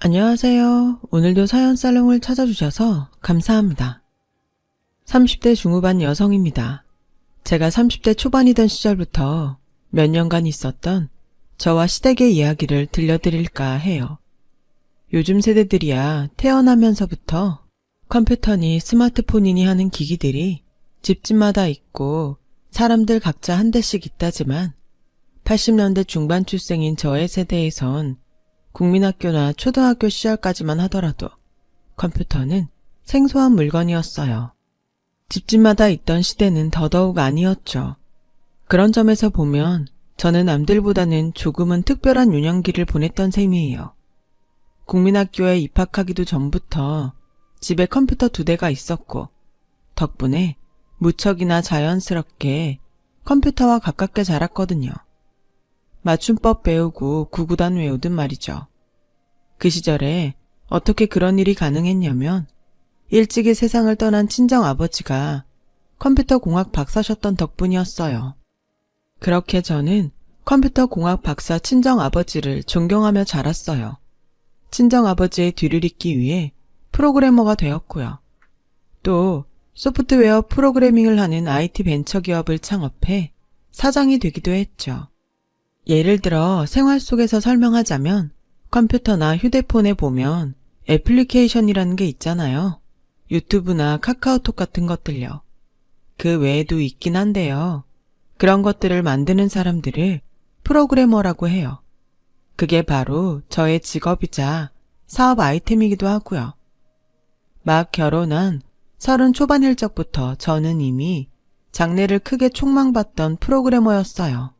안녕하세요. 오늘도 사연 살롱을 찾아주셔서 감사합니다. 30대 중후반 여성입니다. 제가 30대 초반이던 시절부터 몇 년간 있었던 저와 시댁의 이야기를 들려드릴까 해요. 요즘 세대들이야 태어나면서부터 컴퓨터니 스마트폰이니 하는 기기들이 집집마다 있고 사람들 각자 한 대씩 있다지만 80년대 중반 출생인 저의 세대에선 국민학교나 초등학교 시절까지만 하더라도 컴퓨터는 생소한 물건이었어요. 집집마다 있던 시대는 더더욱 아니었죠. 그런 점에서 보면 저는 남들보다는 조금은 특별한 유년기를 보냈던 셈이에요. 국민학교에 입학하기도 전부터 집에 컴퓨터 2대가 있었고 덕분에 무척이나 자연스럽게 컴퓨터와 가깝게 자랐거든요. 맞춤법 배우고 구구단 외우든 말이죠. 그 시절에 어떻게 그런 일이 가능했냐면 일찍이 세상을 떠난 친정아버지가 컴퓨터 공학 박사셨던 덕분이었어요. 그렇게 저는 컴퓨터 공학 박사 친정아버지를 존경하며 자랐어요. 친정아버지의 뒤를 잇기 위해 프로그래머가 되었고요. 또 소프트웨어 프로그래밍을 하는 IT 벤처기업을 창업해 사장이 되기도 했죠. 예를 들어 생활 속에서 설명하자면 컴퓨터나 휴대폰에 보면 애플리케이션이라는 게 있잖아요. 유튜브나 카카오톡 같은 것들요. 그 외에도 있긴 한데요. 그런 것들을 만드는 사람들을 프로그래머라고 해요. 그게 바로 저의 직업이자 사업 아이템이기도 하고요. 막 결혼한 30 초반일 적부터 저는 이미 장래를 크게 촉망받던 프로그래머였어요.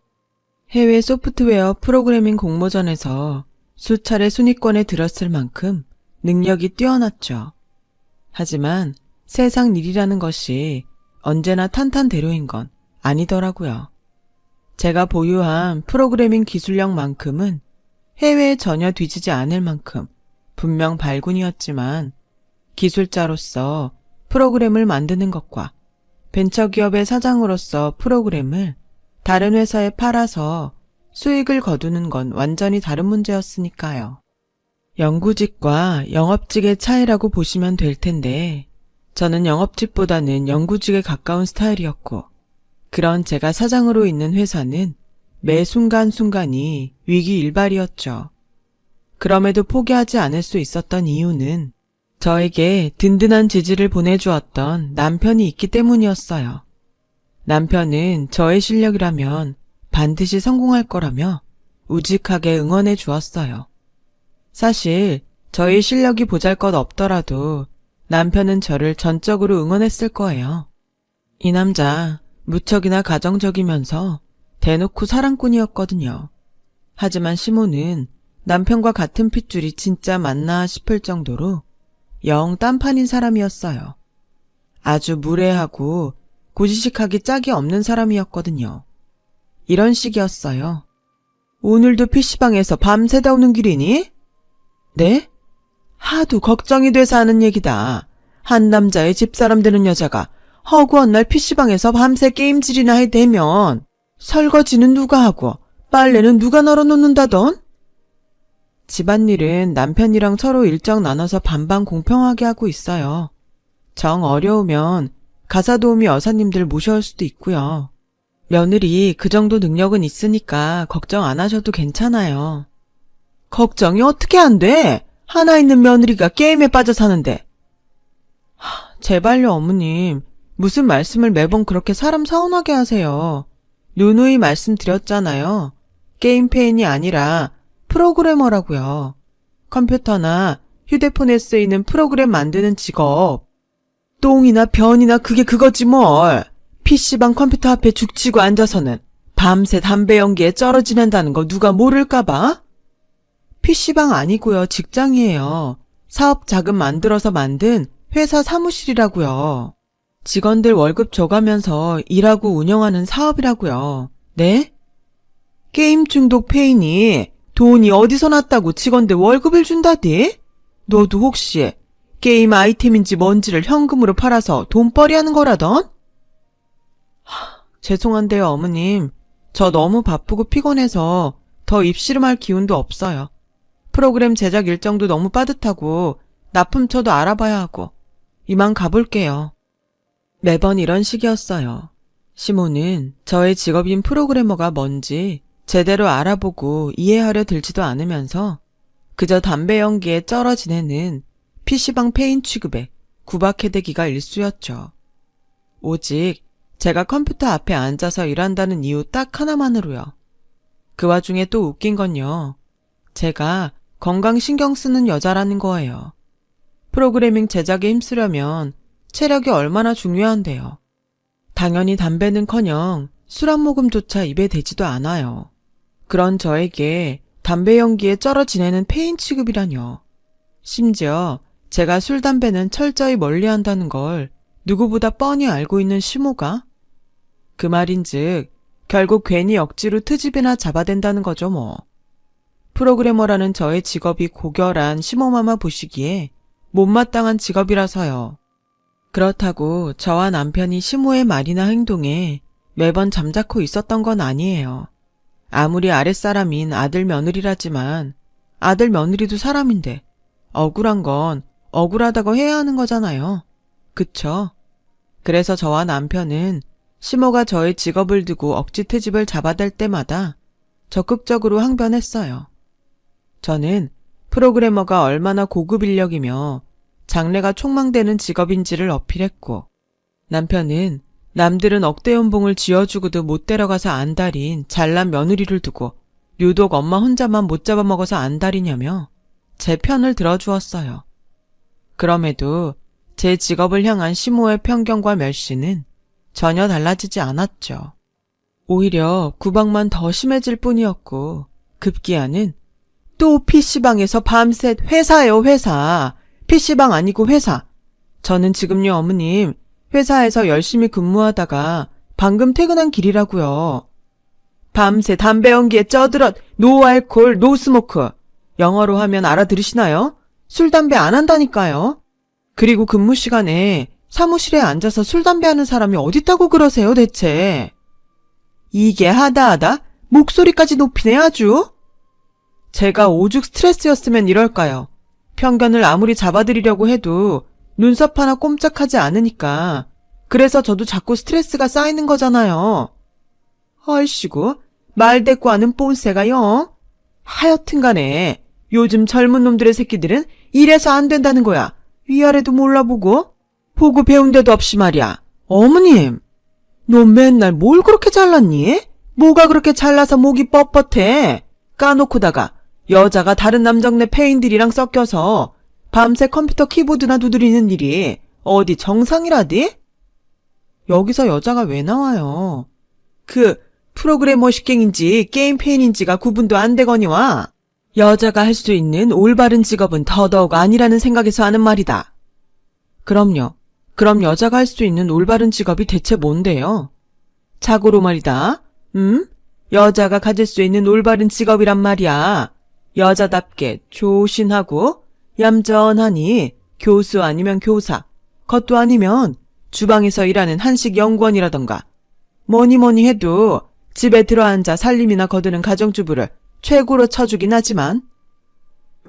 해외 소프트웨어 프로그래밍 공모전에서 수차례 순위권에 들었을 만큼 능력이 뛰어났죠. 하지만 세상 일이라는 것이 언제나 탄탄대로인 건 아니더라고요. 제가 보유한 프로그래밍 기술력만큼은 해외에 전혀 뒤지지 않을 만큼 분명 발군이었지만 기술자로서 프로그램을 만드는 것과 벤처기업의 사장으로서 프로그램을 다른 회사에 팔아서 수익을 거두는 건 완전히 다른 문제였으니까요. 영구직과 영업직의 차이라고 보시면 될 텐데 저는 영업직보다는 영구직에 가까운 스타일이었고 그런 제가 사장으로 있는 회사는 매 순간순간이 위기일발이었죠. 그럼에도 포기하지 않을 수 있었던 이유는 저에게 든든한 지지를 보내주었던 남편이 있기 때문이었어요. 남편은 저의 실력이라면 반드시 성공할 거라며 우직하게 응원해 주었어요. 사실 저의 실력이 보잘것없더라도 남편은 저를 전적으로 응원했을 거예요. 이 남자 무척이나 가정적이면서 대놓고 사랑꾼이었거든요. 하지만 시모는 남편과 같은 핏줄이 진짜 맞나 싶을 정도로 영 딴판인 사람이었어요. 아주 무례하고 고지식하기 짝이 없는 사람이었거든요. 이런 식이었어요. 오늘도 PC방에서 밤새다 오는 길이니? 네? 하도 걱정이 돼서 하는 얘기다. 한 남자의 집사람 되는 여자가 허구한 날 PC방에서 밤새 게임질이나 해대면 설거지는 누가 하고 빨래는 누가 널어놓는다던? 집안일은 남편이랑 서로 일정 나눠서 반반 공평하게 하고 있어요. 정 어려우면 가사도우미 여사님들 모셔올 수도 있고요. 며느리 그 정도 능력은 있으니까 걱정 안 하셔도 괜찮아요. 걱정이 어떻게 안 돼? 하나 있는 며느리가 게임에 빠져 사는데. 제발요 어머님. 무슨 말씀을 매번 그렇게 사람 서운하게 하세요. 누누이 말씀드렸잖아요. 게임 페인이 아니라 프로그래머라고요. 컴퓨터나 휴대폰에 쓰이는 프로그램 만드는 직업. 똥이나 변이나 그게 그거지 뭘. PC방 컴퓨터 앞에 죽치고 앉아서는 밤새 담배 연기에 쩔어 지낸다는 거 누가 모를까봐? PC방 아니고요. 직장이에요. 사업 자금 만들어서 만든 회사 사무실이라고요. 직원들 월급 줘가면서 일하고 운영하는 사업이라고요. 네? 게임 중독 페인이 돈이 어디서 났다고 직원들 월급을 준다디? 너도 혹시 게임 아이템인지 뭔지를 현금으로 팔아서 돈벌이 하는 거라던? 죄송한데요, 어머님. 저 너무 바쁘고 피곤해서 더 입씨름할 기운도 없어요. 프로그램 제작 일정도 너무 빠듯하고 납품처도 알아봐야 하고 이만 가볼게요. 매번 이런 식이었어요. 시모는 저의 직업인 프로그래머가 뭔지 제대로 알아보고 이해하려 들지도 않으면서 그저 담배 연기에 쩔어 지내는 PC방 페인 취급에 구박해대기가 일쑤였죠. 오직 제가 컴퓨터 앞에 앉아서 일한다는 이유 딱 하나만으로요. 그 와중에 또 웃긴 건요. 제가 건강 신경 쓰는 여자라는 거예요. 프로그래밍 제작에 힘쓰려면 체력이 얼마나 중요한데요. 당연히 담배는커녕 술 한 모금조차 입에 대지도 않아요. 그런 저에게 담배 연기에 쩔어 지내는 페인 취급이라뇨. 심지어 제가 술, 담배는 철저히 멀리한다는 걸 누구보다 뻔히 알고 있는 시모가? 그 말인즉 결국 괜히 억지로 트집이나 잡아댄다는 거죠 뭐. 프로그래머라는 저의 직업이 고결한 시모마마 보시기에 못마땅한 직업이라서요. 그렇다고 저와 남편이 시모의 말이나 행동에 매번 잠자코 있었던 건 아니에요. 아무리 아랫사람인 아들 며느리라지만 아들 며느리도 사람인데 억울한 건 억울하다고 해야 하는 거잖아요. 그쵸? 그래서 저와 남편은 시모가 저의 직업을 두고 억지 트집을 잡아댈 때마다 적극적으로 항변했어요. 저는 프로그래머가 얼마나 고급 인력이며 장래가 촉망되는 직업인지를 어필했고 남편은 남들은 억대 연봉을 쥐어주고도 못 데려가서 안달인 잘난 며느리를 두고 유독 엄마 혼자만 못 잡아먹어서 안달이냐며 제 편을 들어주었어요. 그럼에도 제 직업을 향한 시모의 편견과 멸시는 전혀 달라지지 않았죠. 오히려 구박만 더 심해질 뿐이었고 급기야는 또 PC방에서 밤새 회사예요 회사. PC방 아니고 회사. 저는 지금요 어머님 회사에서 열심히 근무하다가 방금 퇴근한 길이라고요. 밤새 담배 연기에 쩌들었 노 알콜 노 스모크. 영어로 하면 알아들으시나요? 술 담배 안 한다니까요. 그리고 근무 시간에 사무실에 앉아서 술 담배 하는 사람이 어딨다고 그러세요 대체. 이게 하다 목소리까지 높이네 아주. 제가 오죽 스트레스였으면 이럴까요. 편견을 아무리 잡아드리려고 해도 눈썹 하나 꼼짝하지 않으니까. 그래서 저도 자꾸 스트레스가 쌓이는 거잖아요. 헐씨구 말대꾸하는 뽐새가요. 하여튼 간에 요즘 젊은 놈들의 새끼들은 이래서 안 된다는 거야. 위아래도 몰라보고 보고 배운 데도 없이 말이야. 어머님 너 맨날 뭘 그렇게 잘났니? 뭐가 그렇게 잘나서 목이 뻣뻣해? 까놓고다가 여자가 다른 남정네 페인들이랑 섞여서 밤새 컴퓨터 키보드나 두드리는 일이 어디 정상이라디? 여기서 여자가 왜 나와요? 그 프로그래머 식갱인지 게임 페인인지가 구분도 안 되거니와 여자가 할 수 있는 올바른 직업은 더더욱 아니라는 생각에서 하는 말이다. 그럼요. 그럼 여자가 할 수 있는 올바른 직업이 대체 뭔데요? 자고로 말이다. 여자가 가질 수 있는 올바른 직업이란 말이야. 여자답게 조신하고 얌전하니 교수 아니면 교사, 그것도 아니면 주방에서 일하는 한식 연구원이라던가 뭐니 해도 집에 들어앉아 살림이나 거두는 가정주부를 최고로 쳐주긴 하지만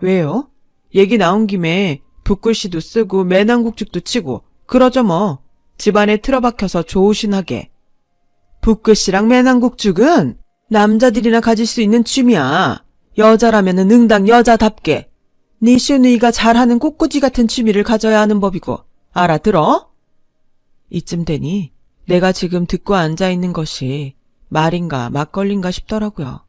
왜요? 얘기 나온 김에 붓글씨도 쓰고 매낭국죽도 치고 그러죠 뭐. 집안에 틀어박혀서 조신하게. 붓글씨랑 매낭국죽은 남자들이나 가질 수 있는 취미야. 여자라면은 응당 여자답게 니 쇼누이가 잘하는 꽃꽂이 같은 취미를 가져야 하는 법이고 알아들어? 이쯤 되니 내가 지금 듣고 앉아있는 것이 말인가 막걸리인가 싶더라고요.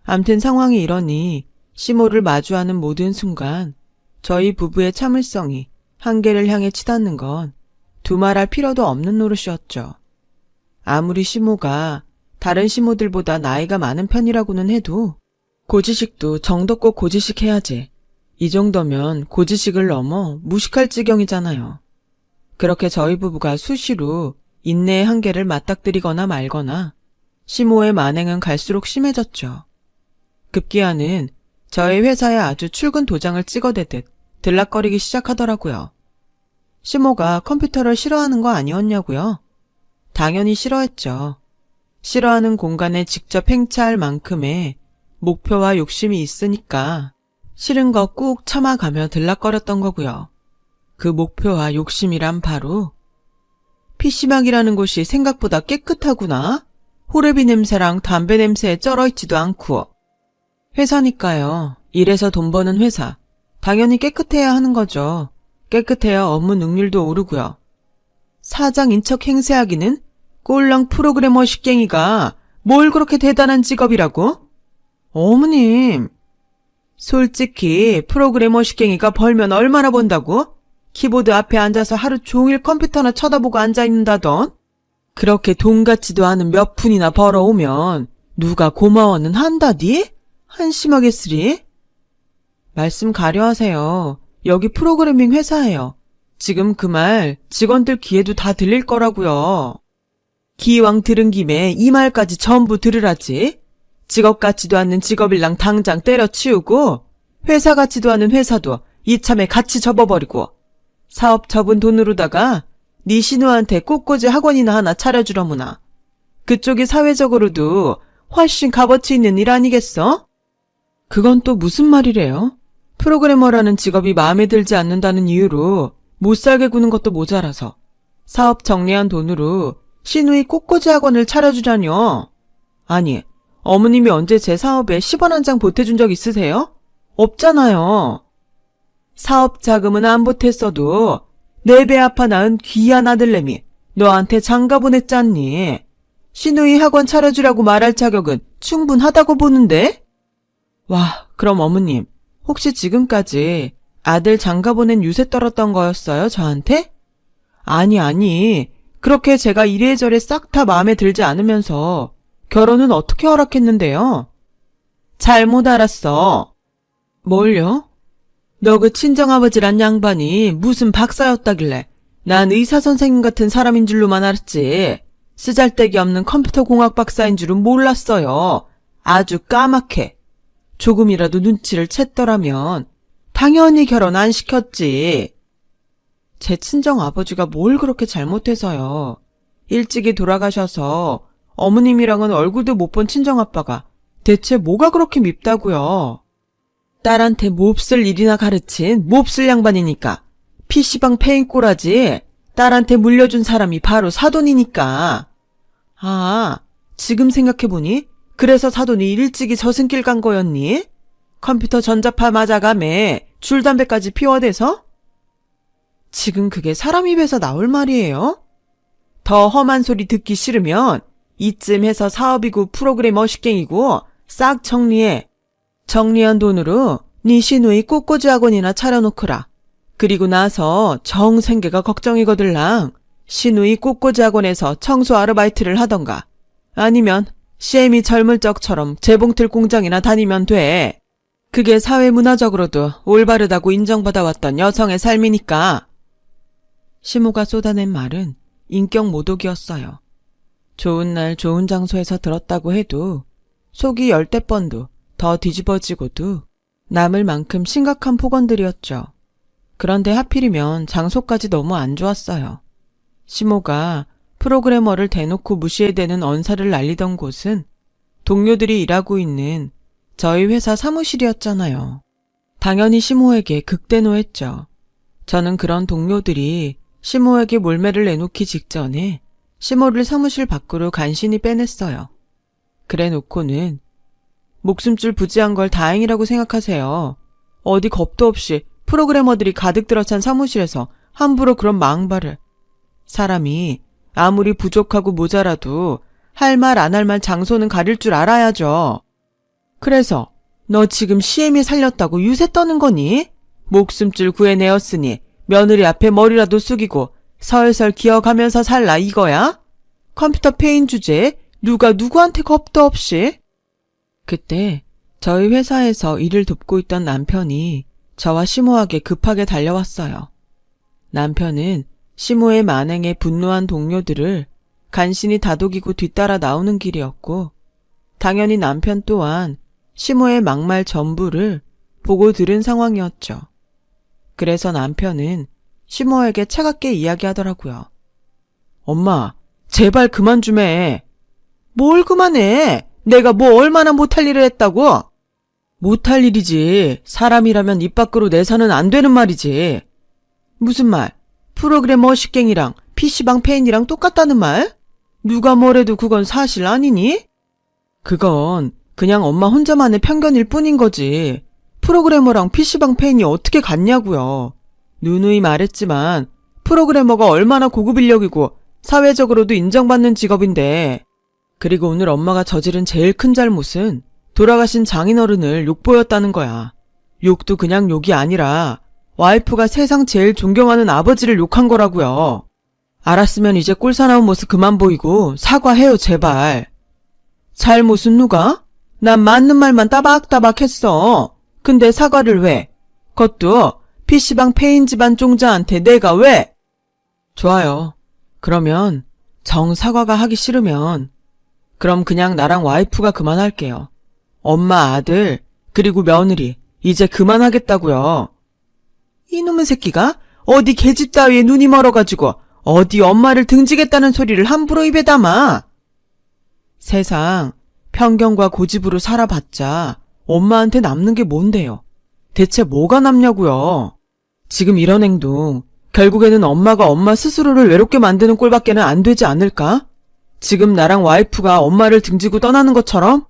암튼 상황이 이러니 시모를 마주하는 모든 순간 저희 부부의 참을성이 한계를 향해 치닫는 건 두말할 필요도 없는 노릇이었죠. 아무리 시모가 다른 시모들보다 나이가 많은 편이라고는 해도 고지식도 정도껏 고지식해야지. 이 정도면 고지식을 넘어 무식할 지경이잖아요. 그렇게 저희 부부가 수시로 인내의 한계를 맞닥뜨리거나 말거나 시모의 만행은 갈수록 심해졌죠. 급기야는 저희 회사에 아주 출근 도장을 찍어대듯 들락거리기 시작하더라고요. 시모가 컴퓨터를 싫어하는 거 아니었냐고요? 당연히 싫어했죠. 싫어하는 공간에 직접 행차할 만큼의 목표와 욕심이 있으니까 싫은 거 꾹 참아가며 들락거렸던 거고요. 그 목표와 욕심이란 바로 PC방이라는 곳이 생각보다 깨끗하구나. 호레비 냄새랑 담배 냄새에 쩔어있지도 않고. 회사니까요. 일해서 돈 버는 회사. 당연히 깨끗해야 하는 거죠. 깨끗해야 업무 능률도 오르고요. 사장인 척 행세하기는 꼴랑 프로그래머 식갱이가 뭘 그렇게 대단한 직업이라고? 어머님, 솔직히 프로그래머 식갱이가 벌면 얼마나 번다고? 키보드 앞에 앉아서 하루 종일 컴퓨터나 쳐다보고 앉아있는다던? 그렇게 돈 같지도 않은 몇 푼이나 벌어오면 누가 고마워는 한다디? 한심하겠으리? 말씀 가려하세요. 여기 프로그래밍 회사예요. 지금 그 말 직원들 귀에도 다 들릴 거라고요. 기왕 들은 김에 이 말까지 전부 들으라지. 직업 같지도 않는 직업일랑 당장 때려치우고 회사 같지도 않은 회사도 이참에 같이 접어버리고 사업 접은 돈으로다가 네 신우한테 꽃꽂이 학원이나 하나 차려주려무나. 그쪽이 사회적으로도 훨씬 값어치 있는 일 아니겠어? 그건 또 무슨 말이래요? 프로그래머라는 직업이 마음에 들지 않는다는 이유로 못 살게 구는 것도 모자라서 사업 정리한 돈으로 신우이 꽃꽂이 학원을 차려주자뇨. 아니, 어머님이 언제 제 사업에 10원 한 장 보태준 적 있으세요? 없잖아요. 사업 자금은 안 보탰어도 내 배 아파 낳은 귀한 아들내미 너한테 장가 보냈잖니. 신우이 학원 차려주라고 말할 자격은 충분하다고 보는데? 와, 그럼 어머님, 혹시 지금까지 아들 장가 보낸 유세 떨었던 거였어요, 저한테? 아니, 그렇게 제가 이래저래 싹 다 마음에 들지 않으면서 결혼은 어떻게 허락했는데요? 잘못 알았어. 뭘요? 너 그 친정아버지란 양반이 무슨 박사였다길래 난 의사선생님 같은 사람인 줄로만 알았지. 쓰잘데기 없는 컴퓨터공학 박사인 줄은 몰랐어요. 아주 까맣게. 조금이라도 눈치를 챘더라면 당연히 결혼 안 시켰지. 제 친정아버지가 뭘 그렇게 잘못해서요. 일찍이 돌아가셔서 어머님이랑은 얼굴도 못 본 친정아빠가 대체 뭐가 그렇게 밉다고요. 딸한테 몹쓸 일이나 가르친 몹쓸 양반이니까. PC방 페인 꼬라지 딸한테 물려준 사람이 바로 사돈이니까. 아, 지금 생각해보니 그래서 사돈이 일찍이 저승길 간 거였니? 컴퓨터 전자파 맞아가매 줄담배까지 피워대서? 지금 그게 사람 입에서 나올 말이에요? 더 험한 소리 듣기 싫으면 이쯤 해서 사업이고 프로그래머 식갱이고 싹 정리해. 정리한 돈으로 네 시누이 꽃꽂이 학원이나 차려놓거라. 그리고 나서 정생계가 걱정이거들랑 시누이 꽃꽂이 학원에서 청소 아르바이트를 하던가 아니면 시엠이 젊을 적처럼 재봉틀 공장이나 다니면 돼. 그게 사회문화적으로도 올바르다고 인정받아왔던 여성의 삶이니까. 시모가 쏟아낸 말은 인격 모독이었어요. 좋은 날 좋은 장소에서 들었다고 해도 속이 열댓 번도 더 뒤집어지고도 남을 만큼 심각한 폭언들이었죠. 그런데 하필이면 장소까지 너무 안 좋았어요. 시모가 프로그래머를 대놓고 무시해대는 언사를 날리던 곳은 동료들이 일하고 있는 저희 회사 사무실이었잖아요. 당연히 시모에게 극대노했죠. 저는 그런 동료들이 시모에게 몰매를 내놓기 직전에 시모를 사무실 밖으로 간신히 빼냈어요. 그래 놓고는 목숨줄 부지한 걸 다행이라고 생각하세요. 어디 겁도 없이 프로그래머들이 가득 들어찬 사무실에서 함부로 그런 망발을. 사람이 아무리 부족하고 모자라도 할 말 안 할 말 장소는 가릴 줄 알아야죠. 그래서 너 지금 시엠이 살렸다고 유세 떠는 거니? 목숨줄 구해내었으니 며느리 앞에 머리라도 숙이고 설설 기어가면서 살라 이거야? 컴퓨터 페인 주제에 누가 누구한테 겁도 없이? 그때 저희 회사에서 일을 돕고 있던 남편이 저와 시모에게 급하게 달려왔어요. 남편은 시모의 만행에 분노한 동료들을 간신히 다독이고 뒤따라 나오는 길이었고 당연히 남편 또한 시모의 막말 전부를 보고 들은 상황이었죠. 그래서 남편은 시모에게 차갑게 이야기하더라고요. 엄마, 제발 그만 좀 해. 뭘 그만해? 내가 뭐 얼마나 못할 일을 했다고? 못할 일이지. 사람이라면 입 밖으로 내서는 안 되는 말이지. 무슨 말? 프로그래머 식갱이랑 PC방 페인이랑 똑같다는 말? 누가 뭐래도 그건 사실 아니니? 그건 그냥 엄마 혼자만의 편견일 뿐인 거지. 프로그래머랑 PC방 페인이 어떻게 같냐고요. 누누이 말했지만 프로그래머가 얼마나 고급 인력이고 사회적으로도 인정받는 직업인데. 그리고 오늘 엄마가 저지른 제일 큰 잘못은 돌아가신 장인어른을 욕보였다는 거야. 욕도 그냥 욕이 아니라 와이프가 세상 제일 존경하는 아버지를 욕한 거라고요. 알았으면 이제 꼴사나운 모습 그만 보이고 사과해요, 제발. 잘못은 누가? 난 맞는 말만 따박따박 했어. 근데 사과를 왜? 그것도 PC방 페인 집안 종자한테 내가 왜? 좋아요. 그러면 정 사과가 하기 싫으면 그럼 그냥 나랑 와이프가 그만할게요. 엄마, 아들, 그리고 며느리 이제 그만하겠다고요. 이놈의 새끼가 어디 계집 따위에 눈이 멀어가지고 어디 엄마를 등지겠다는 소리를 함부로 입에 담아. 세상 편견과 고집으로 살아봤자 엄마한테 남는 게 뭔데요? 대체 뭐가 남냐고요? 지금 이런 행동 결국에는 엄마가 엄마 스스로를 외롭게 만드는 꼴밖에는 안 되지 않을까? 지금 나랑 와이프가 엄마를 등지고 떠나는 것처럼?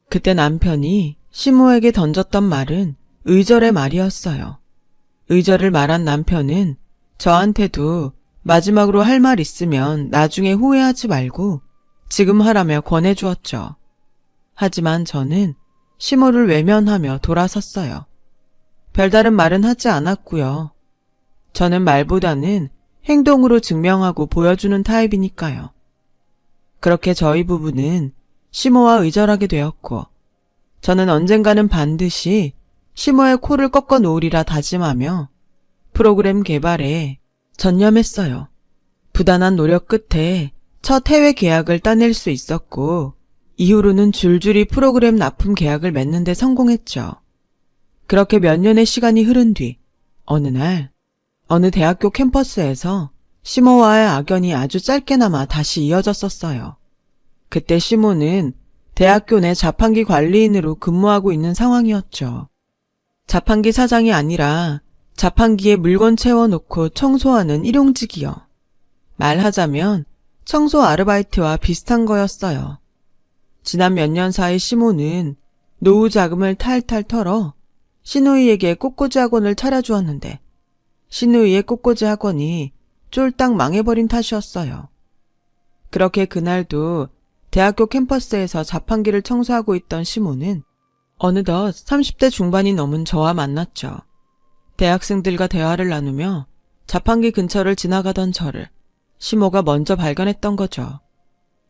그때 남편이 시모에게 던졌던 말은 의절의 말이었어요. 의절을 말한 남편은 저한테도 마지막으로 할 말 있으면 나중에 후회하지 말고 지금 하라며 권해주었죠. 하지만 저는 시모를 외면하며 돌아섰어요. 별다른 말은 하지 않았고요. 저는 말보다는 행동으로 증명하고 보여주는 타입이니까요. 그렇게 저희 부부는 시모와 의절하게 되었고 저는 언젠가는 반드시 시모의 코를 꺾어 놓으리라 다짐하며 프로그램 개발에 전념했어요. 부단한 노력 끝에 첫 해외 계약을 따낼 수 있었고 이후로는 줄줄이 프로그램 납품 계약을 맺는 데 성공했죠. 그렇게 몇 년의 시간이 흐른 뒤 어느 날 어느 대학교 캠퍼스에서 시모와의 악연이 아주 짧게나마 다시 이어졌었어요. 그때 시모는 대학교 내 자판기 관리인으로 근무하고 있는 상황이었죠. 자판기 사장이 아니라 자판기에 물건 채워놓고 청소하는 일용직이요. 말하자면 청소 아르바이트와 비슷한 거였어요. 지난 몇 년 사이 시모는 노후 자금을 탈탈 털어 시누이에게 꽃꽂이 학원을 차려주었는데 시누이의 꽃꽂이 학원이 쫄딱 망해버린 탓이었어요. 그렇게 그날도 대학교 캠퍼스에서 자판기를 청소하고 있던 시모는 어느덧 30대 중반이 넘은 저와 만났죠. 대학생들과 대화를 나누며 자판기 근처를 지나가던 저를 시모가 먼저 발견했던 거죠.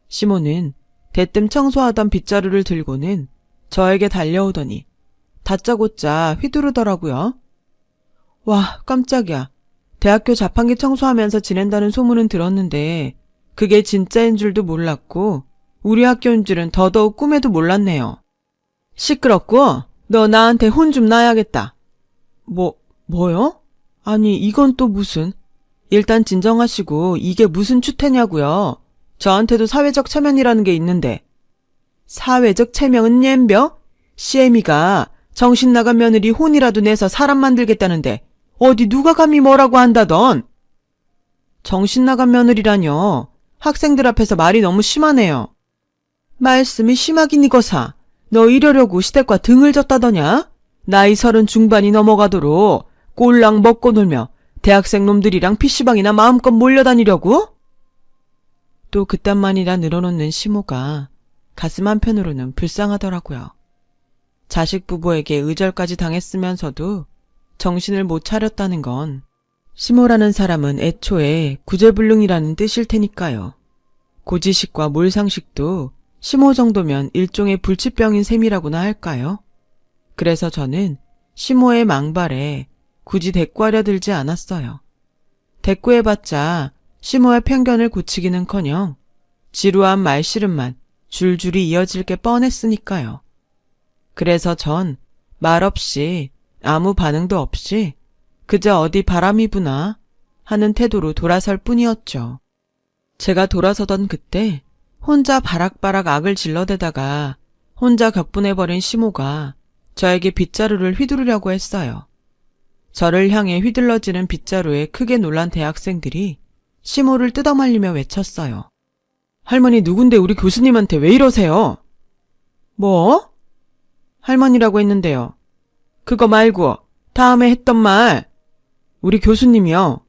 시모는 대뜸 청소하던 빗자루를 들고는 저에게 달려오더니 다짜고짜 휘두르더라고요. 와, 깜짝이야. 대학교 자판기 청소하면서 지낸다는 소문은 들었는데 그게 진짜인 줄도 몰랐고 우리 학교인 줄은 더더욱 꿈에도 몰랐네요. 시끄럽고 너 나한테 혼 좀 나야겠다. 뭐요? 아니 이건 또 무슨. 일단 진정하시고 이게 무슨 추태냐고요. 저한테도 사회적 체면이라는 게 있는데. 사회적 체면은 옌벼? 시애미가 정신 나간 며느리 혼이라도 내서 사람 만들겠다는데 어디 누가 감히 뭐라고 한다던. 정신 나간 며느리라뇨. 학생들 앞에서 말이 너무 심하네요. 말씀이 심하긴 이거사. 너 이러려고 시댁과 등을 졌다더냐? 나이 30 중반이 넘어가도록 꼴랑 먹고 놀며 대학생 놈들이랑 PC방이나 마음껏 몰려다니려고? 또 그딴만이라 늘어놓는 시모가 가슴 한편으로는 불쌍하더라고요. 자식 부부에게 의절까지 당했으면서도 정신을 못 차렸다는 건 시모라는 사람은 애초에 구제불능이라는 뜻일 테니까요. 고지식과 몰상식도 시모 정도면 일종의 불치병인 셈이라고나 할까요? 그래서 저는 시모의 망발에 굳이 대꾸하려 들지 않았어요. 대꾸해봤자 시모의 편견을 고치기는커녕 지루한 말씨름만 줄줄이 이어질 게 뻔했으니까요. 그래서 전 말없이 아무 반응도 없이 그저 어디 바람이 부나 하는 태도로 돌아설 뿐이었죠. 제가 돌아서던 그때 혼자 바락바락 악을 질러대다가 혼자 격분해버린 시모가 저에게 빗자루를 휘두르려고 했어요. 저를 향해 휘둘러지는 빗자루에 크게 놀란 대학생들이 시모를 뜯어말리며 외쳤어요. 할머니 누군데 우리 교수님한테 왜 이러세요? 뭐? 할머니라고 했는데요. 그거 말고 다음에 했던 말. 우리 교수님이요.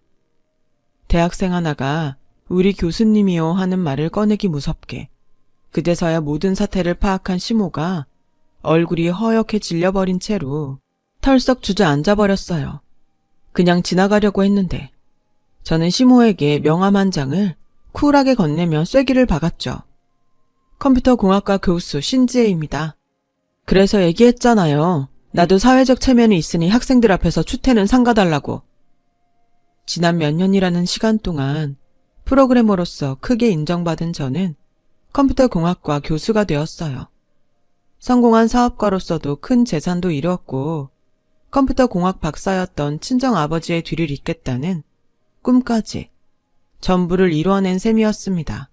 대학생 하나가 우리 교수님이요 하는 말을 꺼내기 무섭게 그제서야 모든 사태를 파악한 시모가 얼굴이 허옇게 질려버린 채로 털썩 주저앉아버렸어요. 그냥 지나가려고 했는데 저는 시모에게 명함 한 장을 쿨하게 건네며 쐐기를 박았죠. 컴퓨터 공학과 교수 신지혜입니다. 그래서 얘기했잖아요. 나도 사회적 체면이 있으니 학생들 앞에서 추태는 삼가달라고. 지난 몇 년이라는 시간 동안 프로그래머로서 크게 인정받은 저는 컴퓨터 공학과 교수가 되었어요. 성공한 사업가로서도 큰 재산도 이루었고 컴퓨터 공학 박사였던 친정 아버지의 뒤를 잇겠다는 꿈까지 전부를 이루어낸 셈이었습니다.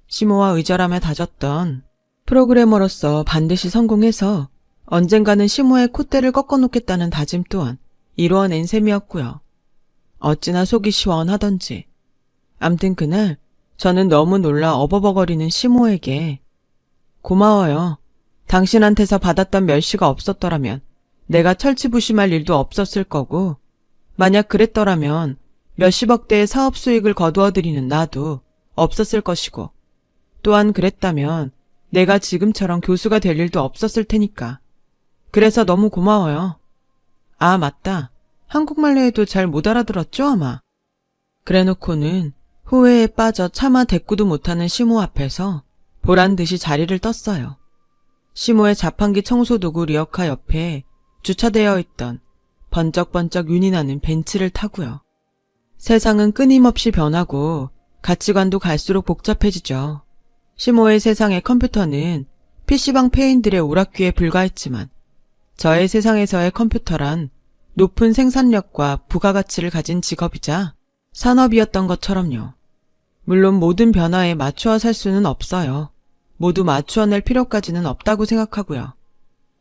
시모와 의절하며 다졌던 프로그래머로서 반드시 성공해서 언젠가는 시모의 콧대를 꺾어놓겠다는 다짐 또한 이루어낸 셈이었고요. 어찌나 속이 시원하던지. 암튼 그날 저는 너무 놀라 어버버거리는 시모에게 고마워요. 당신한테서 받았던 멸시가 없었더라면 내가 철치부심할 일도 없었을 거고 만약 그랬더라면 몇십억 대의 사업 수익을 거두어들이는 나도 없었을 것이고 또한 그랬다면 내가 지금처럼 교수가 될 일도 없었을 테니까. 그래서 너무 고마워요. 아 맞다. 한국말로 해도 잘 못 알아들었죠 아마. 그래놓고는 후회에 빠져 차마 대꾸도 못하는 시모 앞에서 보란듯이 자리를 떴어요. 시모의 자판기 청소도구 리어카 옆에 주차되어 있던 번쩍번쩍 윤이 나는 벤츠를 타고요. 세상은 끊임없이 변하고 가치관도 갈수록 복잡해지죠. 시모의 세상의 컴퓨터는 PC방 페인들의 오락기에 불과했지만 저의 세상에서의 컴퓨터란 높은 생산력과 부가가치를 가진 직업이자 산업이었던 것처럼요. 물론 모든 변화에 맞추어 살 수는 없어요. 모두 맞추어 낼 필요까지는 없다고 생각하고요.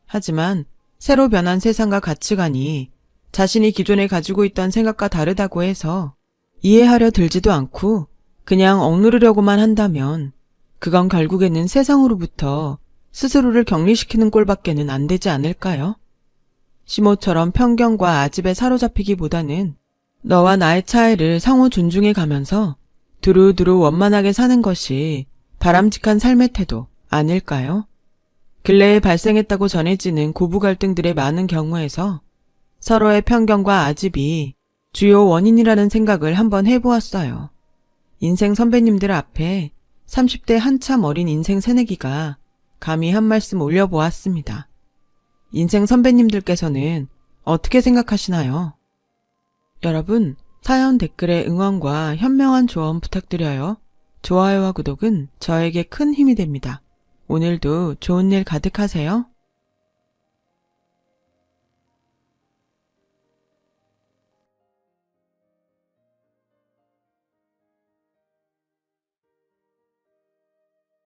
하지만 새로 변한 세상과 가치관이 자신이 기존에 가지고 있던 생각과 다르다고 해서 이해하려 들지도 않고 그냥 억누르려고만 한다면 그건 결국에는 세상으로부터 스스로를 격리시키는 꼴밖에는 안 되지 않을까요? 시모처럼 편견과 아집에 사로잡히기보다는 너와 나의 차이를 상호 존중해 가면서 두루두루 원만하게 사는 것이 바람직한 삶의 태도 아닐까요? 근래에 발생했다고 전해지는 고부 갈등들의 많은 경우에서 서로의 편견과 아집이 주요 원인이라는 생각을 한번 해보았어요. 인생 선배님들 앞에 30대 한참 어린 인생 새내기가 감히 한 말씀 올려보았습니다. 인생 선배님들께서는 어떻게 생각하시나요? 여러분, 사연 댓글에 응원과 현명한 조언 부탁드려요. 좋아요와 구독은 저에게 큰 힘이 됩니다. 오늘도 좋은 일 가득하세요.